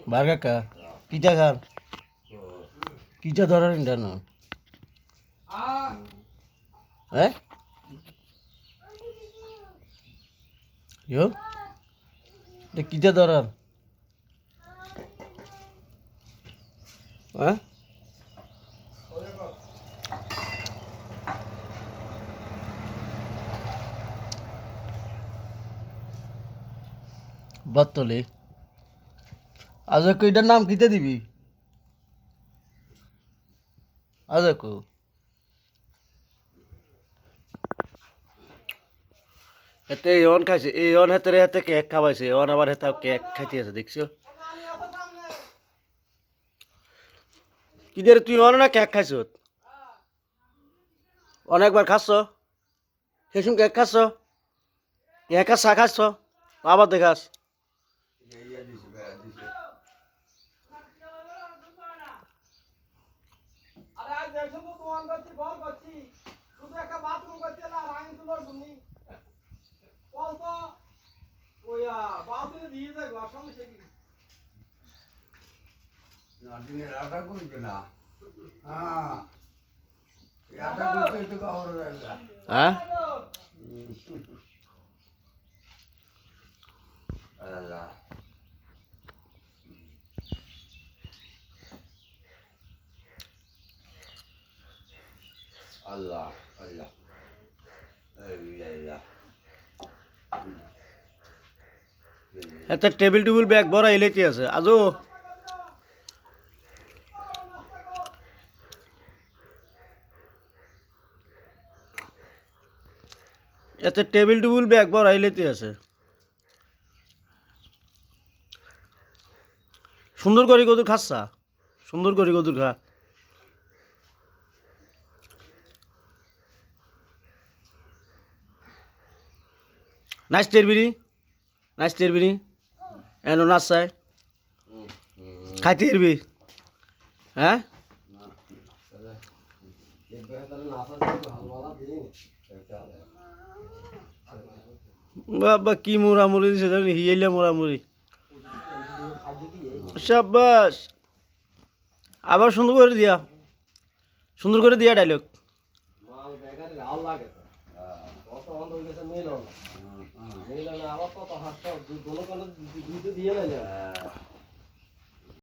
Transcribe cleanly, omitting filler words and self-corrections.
বারগাকা কিটা খার কিটা ধরার ইন্টারনো হ্যাঁ ইয়ো কিটা ধরার হ্যাঁ বত্তলে আজ এটার নাম কিতে দিবি আজ এতে এন খাইছে এন হাতে হাতে কেক খাওয়াইছে এন আবার হাতে কেক খাইতে আছে দেখছো কিদের তুই অন না কেক খাইছ অনেকবার খাচ্ছ সেসম কেক খাচ্ছ একা চা খাচ্ছ আবার দেখাস হ্যাঁ আল্লাহ আল্লাহ এতে টেবিল টেবিল ব্যাগ ভরা এলেটি আছে আজও এতে টেবিল টেবিল ব্যাগ ভরা এলেটি আছে সুন্দর করে গদুর খাচ্ছা সুন্দর করে গদুর খা নাচতের বিড়ি এন নাচায় খাইতে এরবি হ্যাঁ বাবা কি মোড়ামুড়ি দিছে জানি হিয়াইলা মোড়ামুড়ি শাবাশ আবার সুন্দর করে দিয়া ডায়লগ আবার কত হাসতে দিয়ে